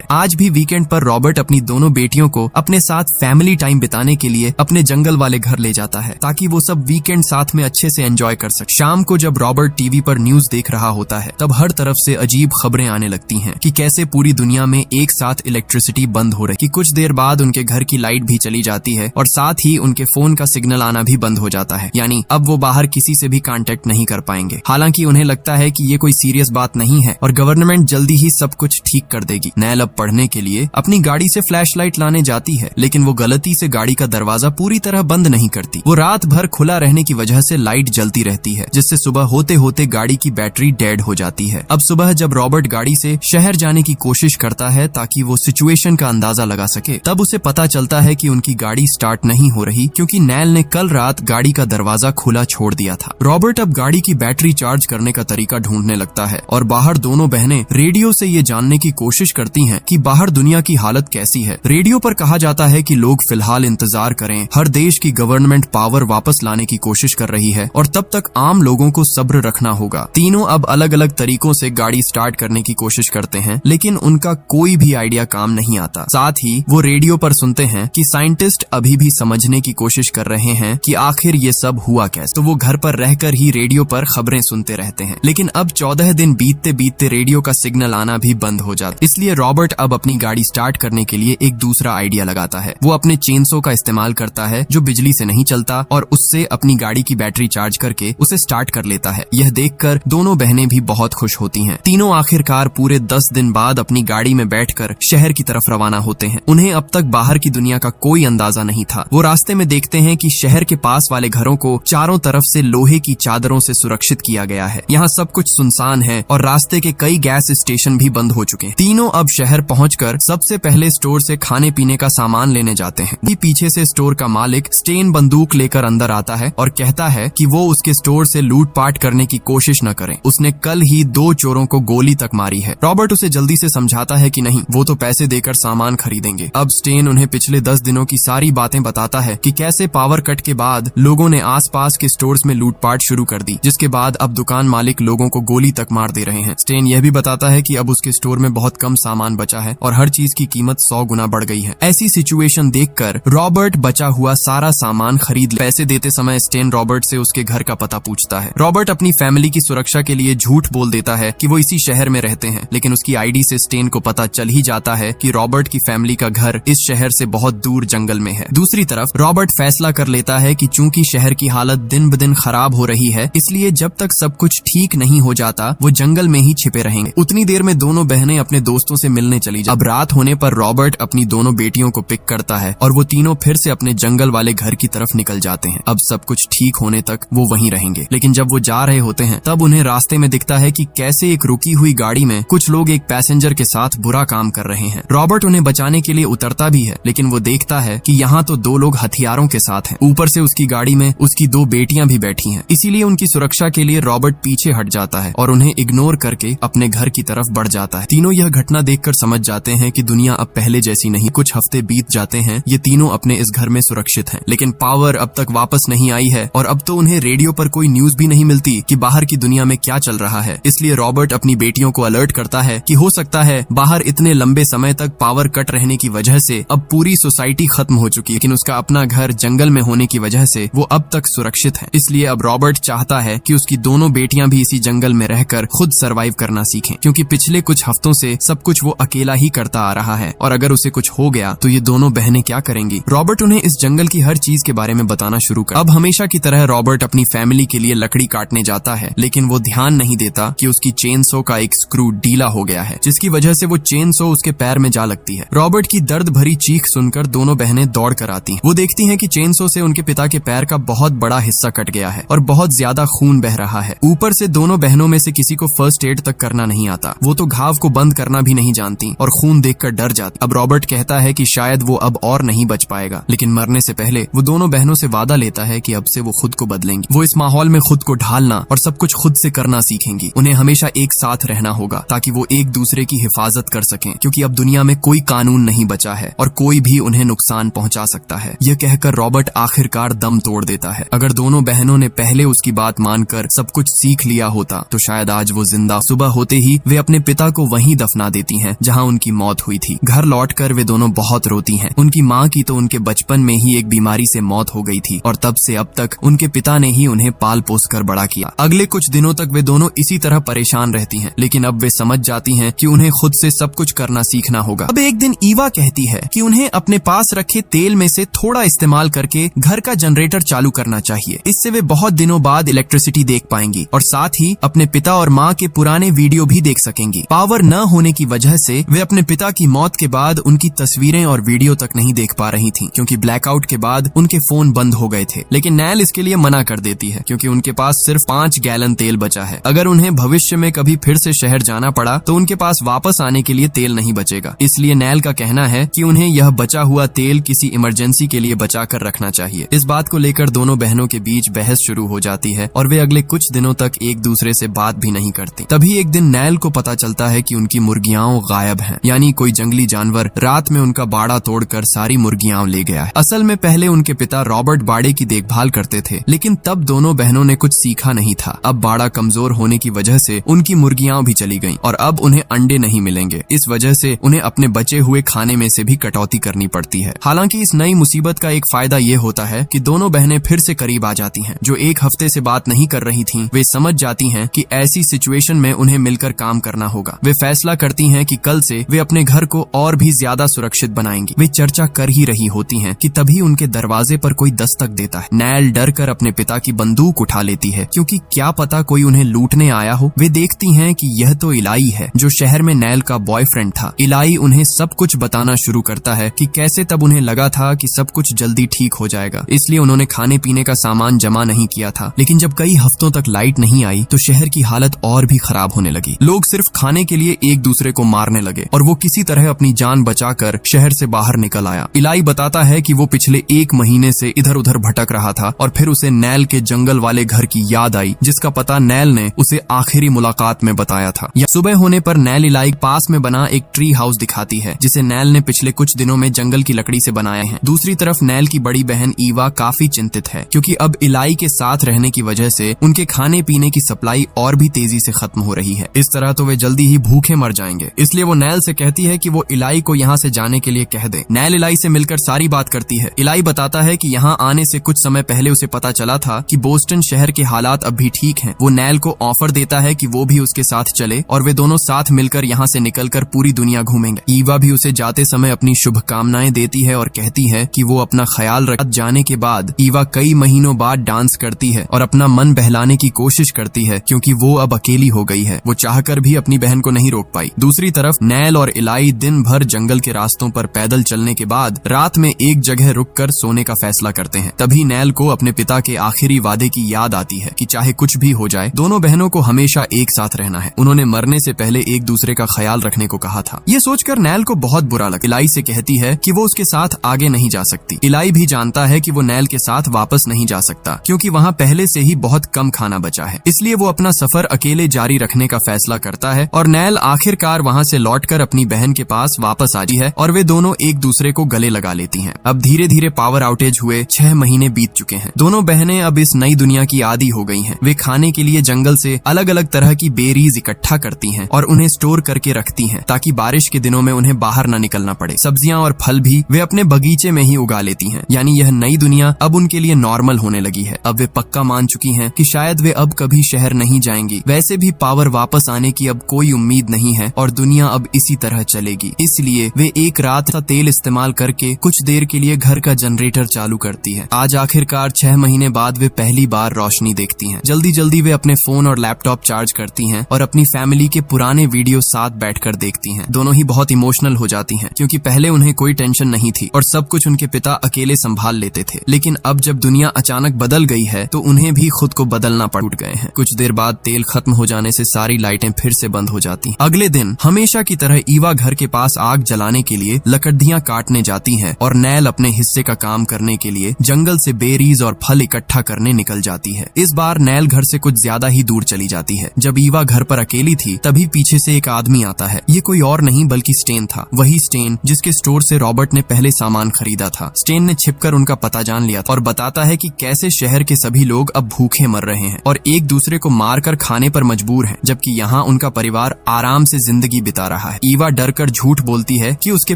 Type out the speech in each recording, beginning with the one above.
आज भी वीकेंड पर रॉबर्ट अपनी दोनों बेटियों को अपने साथ फैमिली टाइम बिताने के लिए अपने जंगल वाले घर ले जाता है ताकि वो सब वीकेंड साथ में अच्छे से एंजॉय कर सके। शाम को जब रॉबर्ट टीवी पर न्यूज देख रहा होता है तब हर तरफ से अजीब खबरें आने लगती हैं कि कैसे पूरी दुनिया में एक साथ इलेक्ट्रिसिटी बंद हो रही, कि कुछ देर बाद उनके घर की लाइट भी चली जाती है और साथ ही उनके फोन का सिग्नल आना भी बंद हो जाता है, यानी अब वो बाहर किसी से भी कांटेक्ट नहीं कर पाएंगे। हालांकि उन्हें लगता है कि ये कोई सीरियस बात नहीं है और गवर्नमेंट जल्दी ही सब कुछ ठीक कर देगी। नैल अब पढ़ने के लिए अपनी गाड़ी से फ्लैशलाइट लाने जाती है, लेकिन वो गलती से गाड़ी का दरवाजा पूरी तरह बंद नहीं करती। वो रात भर खुला रहने की वजह से लाइट जलती रहती है, जिससे सुबह होते होते गाड़ी की बैटरी डेड हो जाती है। अब सुबह जब रॉबर्ट गाड़ी से शहर जाने की कोशिश करता है ताकि वो सिचुएशन का अंदाजा लगा सके, तब उसे पता चलता है कि उनकी गाड़ी स्टार्ट नहीं हो रही क्योंकि नैल ने कल रात गाड़ी का दरवाजा खुला छोड़ दिया था। रॉबर्ट अब गाड़ी की बैटरी चार्ज करने का तरीका ढूंढने लगता है और बाहर दोनों बहनें रेडियो से ये जानने की कोशिश करती हैं कि बाहर दुनिया की हालत कैसी है। रेडियो पर कहा जाता है कि लोग फिलहाल इंतजार करें, हर देश की गवर्नमेंट पावर वापस लाने की कोशिश कर रही है और तब तक आम लोगों को सब्र रखना होगा। तीनों अब अलग अलग तरीकों से गाड़ी स्टार्ट करने की कोशिश करते हैं, लेकिन उनका कोई भी आइडिया काम नहीं आता। साथ ही वो रेडियो पर सुनते हैं कि साइंटिस्ट अभी भी समझने की कोशिश कर रहे हैं कि आखिर ये सब हुआ कैसे। तो वो घर पर रहकर ही रेडियो पर खबरें सुनते रहते हैं, लेकिन अब 14 दिन बीतते बीतते रेडियो का सिग्नल आना भी बंद हो जाता। इसलिए रॉबर्ट अब अपनी गाड़ी स्टार्ट करने के लिए एक दूसरा आइडिया लगाता है। वो अपने चेनसो का इस्तेमाल करता है जो बिजली से नहीं चलता और उससे अपनी गाड़ी की बैटरी चार्ज करके उसे स्टार्ट कर लेता है। यह देखकर दोनों बहनें भी बहुत खुश होती हैं। तीनों आखिरकार पूरे 10 दिन बाद अपनी गाड़ी में बैठकर शहर की तरफ रवाना होते हैं। उन्हें अब तक बाहर की दुनिया का कोई अंदाजा नहीं था। वो रास्ते में देखते हैं कि शहर के पास वाले घरों को चारों तरफ से लोहे की चादरों से सुरक्षित किया गया है। यहाँ सब कुछ सुनसान है और रास्ते के कई गैस स्टेशन भी बंद हो चुके हैं। तीनों अब शहर पहुंचकर सबसे पहले स्टोर से खाने पीने का सामान लेने जाते हैं। पीछे से स्टोर का मालिक स्टेन बंदूक लेकर अंदर आता है और कहता है कि वो उसके स्टोर से लूटपाट करने की कोशिश न करें, उसने कल ही 2 चोरों को गोली तक मारी है। रॉबर्ट उसे जल्दी से समझाता है कि नहीं, वो तो पैसे देकर सामान खरीदेंगे। अब स्टेन उन्हें पिछले 10 दिनों की सारी बातें बताता है कि कैसे पावर कट के बाद लोगों ने आसपास के स्टोर्स में लूटपाट शुरू कर दी, जिसके बाद अब दुकान मालिक लोगों को गोली तक मार दे रहे हैं। स्टेन यह भी बताता है कि अब उसके स्टोर में बहुत कम सामान बचा है और हर चीज की कीमत 100 गुना बढ़ गई है। ऐसी सिचुएशन देखकर रॉबर्ट बचा हुआ सारा सामान खरीद ले। पैसे देते समय स्टेन रॉबर्ट से उसके घर का पता पूछता है। रॉबर्ट अपनी फैमिली की सुरक्षा के लिए झूठ बोल देता है कि वो इसी शहर में रहते हैं, लेकिन उसकी आईडी से स्टेन को पता चल ही जाता है कि रॉबर्ट की फैमिली का घर इस शहर से बहुत दूर जंगल में है। दूसरी तरफ रॉबर्ट फैसला कर लेता है कि चूंकि शहर की हालत दिन ब दिन खराब हो रही है, इसलिए जब तक सब कुछ ठीक नहीं हो जाता वो जंगल में ही छिपे रहेंगे। उतनी देर में दोनों बहनें अपने दोस्तों से मिलने चली जाती। अब रात होने पर रॉबर्ट अपनी दोनों बेटियों को पिक करता है और वो तीनों फिर से अपने जंगल वाले घर की तरफ निकल जाते हैं। अब सब कुछ ठीक होने तक वो वहीं रहेंगे, लेकिन जब वो जा रहे होते हैं तब उन्हें रास्ते में दिखता है कि कैसे एक रुकी हुई गाड़ी में कुछ लोग एक पैसेंजर के साथ बुरा काम कर रहे हैं। रॉबर्ट उन्हें बचाने के लिए उतरता भी है, लेकिन वो देखता है कि यहाँ तो 2 लोग हथियारों के साथ हैं। ऊपर से उसकी गाड़ी में उसकी 2 बेटियां भी बैठी हैं। इसीलिए उनकी सुरक्षा के लिए रॉबर्ट पीछे हट जाता है और उन्हें इग्नोर करके अपने घर की तरफ बढ़ जाता है। तीनों यह घटना देखकर समझ जाते हैं कि दुनिया अब पहले जैसी नहीं। कुछ हफ्ते बीत जाते हैं, ये तीनों अपने इस घर में सुरक्षित हैं, लेकिन पावर अब तक वापस नहीं आई है और अब तो उन्हें रेडियो पर कोई न्यूज भी नहीं मिलती कि बाहर की दुनिया में क्या चल रहा है। इसलिए रॉबर्ट अपनी बेटियों को अलर्ट करता है कि हो सकता है बाहर इतने लंबे समय तक पावर कट रहने की वजह से अब पूरी सोसाइटी खत्म हो चुकी है, लेकिन उसका अपना घर जंगल में होने की वजह से वो अब तक सुरक्षित है। इसलिए अब रॉबर्ट चाहता है कि उसकी दोनों बेटियां भी इसी जंगल में रहकर खुद सर्वाइव करना सीखें, क्योंकि पिछले कुछ हफ्तों से सब कुछ वो अकेला ही करता आ रहा है और अगर उसे कुछ हो गया तो ये दोनों बहनें क्या करेंगी। रॉबर्ट उन्हें इस जंगल की हर चीज के बारे में बताना शुरू कर। अब हमेशा की तरह रॉबर्ट अपनी फैमिली के लिए लकड़ी काटने जाता है, लेकिन वो ध्यान नहीं देता कि उसकी चेनसो का एक स्क्रू ढीला हो गया है, जिसकी वजह से वो चेनसो उसके पैर में जा लगती है। रॉबर्ट की दर्द भरी चीख सुनकर दोनों बहनें दौड़ कर आती हैं। वो देखती हैं कि चेनसो से उनके पिता के पैर का बहुत बड़ा हिस्सा कट गया है और बहुत ज्यादा खून बह रहा है। ऊपर से दोनों बहनों में से किसी को फर्स्ट एड तक करना नहीं आता। वो तो घाव को बंद करना भी नहीं जानती और खून देखकर डर जाती। अब रॉबर्ट कहता है कि शायद वो अब और नहीं बच पाएगा, लेकिन मरने से पहले वो दोनों बहनों से वादा लेता है कि अब से वो खुद को बदलेंगी। वो इस माहौल में खुद को ढालना और सब कुछ खुद से करना सीखेंगी। उन्हें हमेशा एक साथ रहना होगा ताकि वो एक दूसरे की हिफाजत कर सकें, क्योंकि अब दुनिया में कोई कानून नहीं बचा है और कोई भी उन्हें नुकसान पहुंचा सकता है। यह कहकर रॉबर्ट आखिरकार दम तोड़ देता है। अगर दोनों बहनों ने पहले उसकी बात मानकर सब कुछ सीख लिया होता तो शायद आज वो जिंदा। सुबह होते ही वे अपने पिता को वहीं दफना देती हैं जहां जहाँ उनकी मौत हुई थी। घर लौटकर वे दोनों बहुत रोती हैं। उनकी माँ की तो उनके बचपन में ही एक बीमारी से मौत हो गई थी और तब से अब तक उनके पिता ने ही उन्हें पाल पोस कर बड़ा किया। अगले कुछ दिनों तक वे दोनों इसी तरह परेशान रहती हैं, लेकिन अब वे समझ जाती हैं कि उन्हें खुद से सब कुछ करना सीखना होगा। अब एक दिन ईवा कहती है कि उन्हें अपने पास रखे तेल में से थोड़ा इस्तेमाल करके घर का जनरेटर चालू करना चाहिए। इससे वे बहुत दिनों बाद इलेक्ट्रिसिटी देख पाएंगी और साथ ही अपने पिता और माँ के पुराने वीडियो भी देख सकेंगी। पावर न होने की वजह से वे अपने पिता की मौत के बाद उनकी तस्वीरें और वीडियो तक नहीं देख पा रही थीं, क्योंकि ब्लैकआउट के बाद उनके फोन बंद हो गए थे। लेकिन नैल इसके लिए मना कर देती है, क्योंकि उनके पास सिर्फ 5 गैलन तेल बचा है। अगर उन्हें भविष्य में कभी फिर से शहर जाना पड़ा तो उनके पास वापस आने के लिए तेल नहीं बचेगा। इसलिए नैल का कहना है कि उन्हें यह बचा हुआ तेल किसी इमरजेंसी के लिए बचा कर रखना चाहिए। इस बात को लेकर दोनों बहनों के बीच बहस शुरू हो जाती है और वे अगले कुछ दिनों तक एक दूसरे से बात भी नहीं करती। तभी एक दिन नैल को पता चलता है कि उनकी मुर्गियां गायब हैं, यानी कोई जंगली जानवर रात में उनका बाड़ा तोड़कर सारी मुर्गियां ले गया है। असल में पहले उनके पिता रॉबर्ट बाड़े की देखभाल करते थे, लेकिन तब दोनों बहनों ने कुछ सीखा नहीं था। अब बाड़ा कमजोर होने की वजह से उनकी मुर्गियां भी चली गईं और अब उन्हें अंडे नहीं मिलेंगे। इस वजह से उन्हें अपने बचे हुए खाने में से भी कटौती करनी पड़ती है। हालांकि इस नई मुसीबत का एक फायदा ये होता है कि दोनों बहनें फिर से करीब आ जाती हैं। जो एक हफ्ते से बात नहीं कर रही थीं, वे समझ जाती हैं कि ऐसी सिचुएशन में उन्हें मिलकर काम करना होगा। वे फैसला करती हैं कि कल से वे अपने घर को और भी ज्यादा सुरक्षित बनाएंगी। वे चर्चा कर ही रही होती हैं कि तभी उनके दरवाजे पर कोई दस्तक देता है। नैल डर कर अपने पिता की बंदूक उठा लेती है, क्योंकि क्या पता कोई उन्हें लूटने आया हो। वे देखती हैं कि यह तो इलाई है, जो शहर में नैल का बॉयफ्रेंड था। इलाई उन्हें सब कुछ बताना शुरू करता है कि कैसे तब उन्हें लगा था कि सब कुछ जल्दी ठीक हो जाएगा, इसलिए उन्होंने खाने पीने का सामान जमा नहीं किया था। लेकिन जब कई हफ्तों तक लाइट नहीं आई तो शहर की हालत और भी खराब होने लगी। लोग सिर्फ खाने के लिए एक दूसरे को मारने लगे और वो किसी तरह अपनी जान बचाकर शहर से बाहर निकल आया। इलाई बताता है कि वो पिछले 1 महीने से इधर उधर भटक रहा था और फिर उसे नैल के जंगल वाले घर की याद आई, जिसका पता नैल ने उसे आखिरी मुलाकात में बताया था। सुबह होने पर नैल इलाई पास में बना एक ट्री हाउस दिखाती है, जिसे नैल ने पिछले कुछ दिनों में जंगल की लकड़ी से बनाया है। दूसरी तरफ नैल की बड़ी बहन ईवा काफी चिंतित है, क्योंकि अब इलाई के साथ रहने की वजह से उनके खाने पीने की सप्लाई और भी तेजी से खत्म हो रही है। इस तरह तो वे जल्दी ही भूखे मर जाएंगे। इसलिए वो नैल से कहती है कि वो इलाई को यहाँ से जाने के लिए कह दे। नैल इलाई से मिलकर सारी बात करती है। इलाई बताता है कि यहाँ आने से कुछ समय पहले उसे पता चला था कि बोस्टन शहर के हालात अब भी ठीक हैं। वो नैल को ऑफर देता है कि वो भी उसके साथ चले और वे दोनों साथ मिलकर यहाँ से निकलकर पूरी दुनिया घूमेंगे। ईवा भी उसे जाते समय अपनी शुभकामनाएं देती है और कहती है कि वो अपना ख्याल रख। जाने के बाद ईवा कई महीनों बाद डांस करती है और अपना मन बहलाने की कोशिश करती है, क्योंकि वो अब अकेली हो गई है। वो चाहकर भी अपनी बहन को नहीं रोक पाई। दूसरी तरफ नैल और इलाई दिन भर जंगल के रास्तों पर पैदल चलने के बाद रात में एक जगह रुककर सोने का फैसला करते हैं। तभी नैल को अपने पिता के आखिरी वादे की याद आती है कि चाहे कुछ भी हो जाए, दोनों बहनों को हमेशा एक साथ रहना है। उन्होंने मरने से पहले एक दूसरे का ख्याल रखने को कहा था। ये सोचकर नैल को बहुत बुरा लगा। इलाई से कहती है कि वो उसके साथ आगे नहीं जा सकती। इलाई भी जानता है कि वो नैल के साथ वापस नहीं जा सकता, क्योंकि वहाँ पहले से ही बहुत कम खाना बचा है। इसलिए वो अपना सफर अकेले जारी रखने का फैसला करता है और नैल आखिरकार वहाँ से लौटकर अपनी बहन के पास वापस आती है और वे दोनों एक दूसरे को गले लगा लेती हैं। अब धीरे धीरे पावर आउटेज हुए 6 महीने बीत चुके हैं। दोनों बहनें अब इस नई दुनिया की आदी हो गई हैं। वे खाने के लिए जंगल से अलग अलग तरह की बेरीज इकट्ठा करती हैं और उन्हें स्टोर करके रखती हैं, ताकि बारिश के दिनों में उन्हें बाहर न निकलना पड़े। सब्जियां और फल भी वे अपने बगीचे में ही उगा लेती हैं। यानी यह नई दुनिया अब उनके लिए नॉर्मल होने लगी है। अब वे पक्का मान चुकी हैं कि शायद वे अब कभी शहर नहीं जाएंगी। वैसे भी पावर वापस आने की अब कोई उम्मीद नहीं है और दुनिया अब इसी तरह चलेगी। इसलिए वे एक रात का तेल इस्तेमाल करके कुछ देर के लिए घर का जनरेटर चालू करती है। आज आखिरकार 6 महीने बाद वे पहली बार रोशनी देखती हैं। जल्दी जल्दी वे अपने फोन और लैपटॉप चार्ज करती हैं और अपनी फैमिली के पुराने वीडियो साथ बैठकर देखती हैं। दोनों ही बहुत इमोशनल हो जाती हैं, क्योंकि पहले उन्हें कोई टेंशन नहीं थी और सब कुछ उनके पिता अकेले संभाल लेते थे। लेकिन अब जब दुनिया अचानक बदल गई है तो उन्हें भी खुद को बदलना पड़ गए हैं। कुछ देर बाद तेल खत्म हो जाने से सारी लाइटें फिर से बंद हो जाती। अगले दिन हमेशा की तरह ईवा घर के पास आग जलाने के लिए लकड़ियां काटने जाती है और नैल अपने हिस्से का काम करने के लिए जंगल से बेरीज और फल इकट्ठा करने निकल जाती है। इस बार नैल घर से कुछ ज्यादा ही दूर चली जाती है। जब ईवा घर पर अकेली थी तभी पीछे से एक आदमी आता है। ये कोई और नहीं बल्कि स्टेन था, वही स्टेन जिसके स्टोर से रॉबर्ट ने पहले सामान खरीदा था। स्टेन ने छिपकर उनका पता जान लिया था और बताता है कि कैसे शहर के सभी लोग अब भूखे मर रहे हैं और एक दूसरे को मारकर खाने पर मजबूर हैं, जबकि यहाँ उनका परिवार आराम से जिंदगी बिता रहा रहा है। ईवा डर कर झूठ बोलती है कि उसके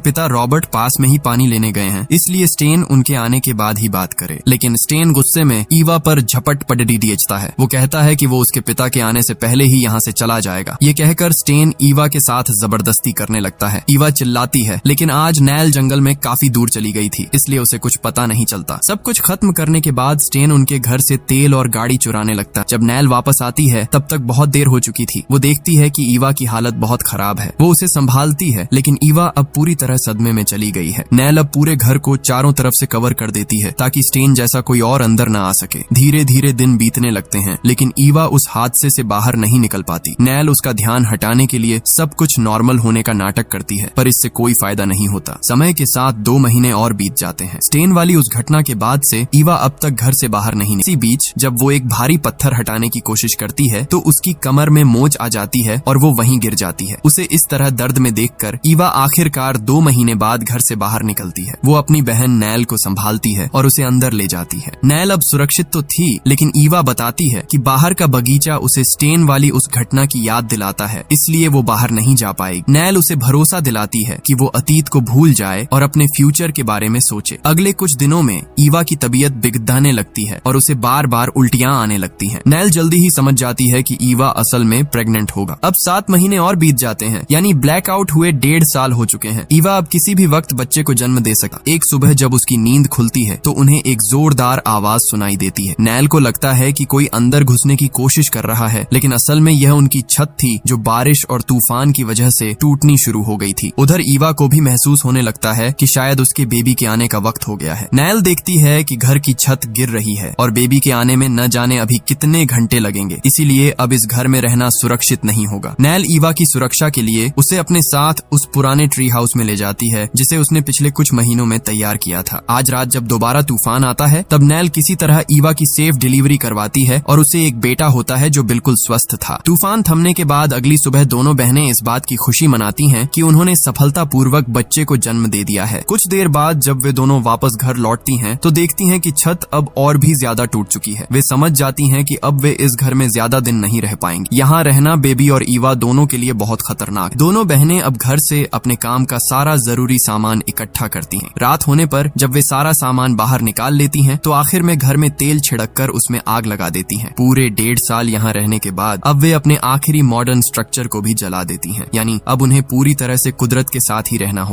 पिता रॉबर्ट पास में ही पानी लेने गए हैं, इसलिए स्टेन उनके आने के बाद ही बात करे। लेकिन स्टेन गुस्से में ईवा पर झपट पटड़ी दीजता है। वो कहता है कि वो उसके पिता के आने से पहले ही यहाँ से चला जाएगा। ये कहकर स्टेन ईवा के साथ जबरदस्ती करने लगता है। ईवा चिल्लाती है, लेकिन आज नैल जंगल में काफी दूर चली गई थी, इसलिए उसे कुछ पता नहीं चलता। सब कुछ खत्म करने के बाद स्टेन उनके घर से तेल और गाड़ी चुराने लगता है। जब नैल वापस आती है तब तक बहुत देर हो चुकी थी। वो देखती है कि ईवा की हालत बहुत खराब है। वो उसे संभालती है, लेकिन ईवा अब पूरी तरह सदमे में चली गई है। नैल अब पूरे घर को चारों तरफ से कवर कर देती है ताकि स्टेन जैसा कोई और अंदर न आ सके। धीरे धीरे दिन बीतने लगते हैं, लेकिन ईवा उस हादसे से बाहर नहीं निकल पाती। नैल उसका ध्यान हटाने के लिए सब कुछ नॉर्मल होने का नाटक करती है, पर इससे कोई फायदा नहीं होता। समय के साथ 2 महीने और बीत जाते हैं। स्टेन वाली उस घटना के बाद से ईवा अब तक घर से बाहर नहीं निकली। इसी बीच जब वो एक भारी पत्थर हटाने की कोशिश करती है तो उसकी कमर में मोच आ जाती है और वो वहीं गिर जाती है। उसे इस तरह दर्द में देखकर ईवा आखिरकार 2 महीने बाद घर से बाहर निकलती है। वो अपनी बहन नैल को संभालती है और उसे अंदर ले जाती है। नैल अब सुरक्षित तो थी, लेकिन ईवा बताती है कि बाहर का बगीचा उसे स्टेन वाली उस घटना की याद दिलाता है, इसलिए वो बाहर नहीं जा पाएगी। नैल उसे भरोसा दिलाती है कि वो अतीत को भूल जाए और अपने फ्यूचर के बारे में सोचे। अगले कुछ दिनों में ईवा की तबीयत बिगड़ने लगती है और उसे बार बार उल्टियां आने लगती हैं। नैल जल्दी ही समझ जाती है कि ईवा असल में प्रेग्नेंट होगा। अब 7 महीने और बीत जाते हैं, यानी ब्लैकआउट हुए 1.5 साल हो चुके हैं। ईवा अब किसी भी वक्त बच्चे को जन्म दे सकता। एक सुबह जब उसकी नींद खुलती है तो उन्हें एक जोरदार आवाज सुनाई देती है। नैल को लगता है कि कोई अंदर घुसने की कोशिश कर रहा है, लेकिन असल में यह उनकी छत थी जो बारिश और तूफान की वजह से टूटनी शुरू हो गई थी। उधर ईवा को भी महसूस होने लगता है कि शायद उसके बेबी के आने का वक्त हो गया है। नैल देखती है कि घर की छत गिर रही है और बेबी के आने में न जाने अभी कितने घंटे लगेंगे, इसीलिए अब इस घर में रहना सुरक्षित नहीं होगा। नैल ईवा की सुरक्षा के लिए उसे अपने साथ उस पुराने ट्री हाउस में ले जाती है जिसे उसने पिछले कुछ महीनों में तैयार किया था। आज रात जब दोबारा तूफान आता है तब नैल किसी तरह ईवा की सेफ डिलीवरी करवाती है और उसे एक बेटा होता है जो बिल्कुल स्वस्थ था। तूफान थमने के बाद अगली सुबह दोनों बहनें इस बात की खुशी मनाती हैं कि उन्होंने सफलतापूर्वक बच्चे को जन्म दे दिया है। कुछ देर बाद जब वे दोनों वापस घर लौटती हैं तो देखती हैं कि छत अब और भी ज्यादा टूट चुकी है। वे समझ जाती हैं कि अब वे इस घर में ज्यादा दिन नहीं रह पाएंगी। यहाँ रहना बेबी और ईवा दोनों के लिए बहुत खतरनाक। दोनों बहनें अब घर से अपने काम का सारा जरूरी सामान इकट्ठा करती हैं। रात होने पर जब वे सारा सामान बाहर निकाल लेती हैं तो आखिर में घर में तेल छिड़ककर उसमें आग लगा देती हैं। पूरे 1.5 साल यहाँ रहने के बाद अब वे अपने आखिरी मॉडर्न स्ट्रक्चर को भी जला देती हैं, यानी अब उन्हें पूरी तरह से कुदरत के साथ ही रहना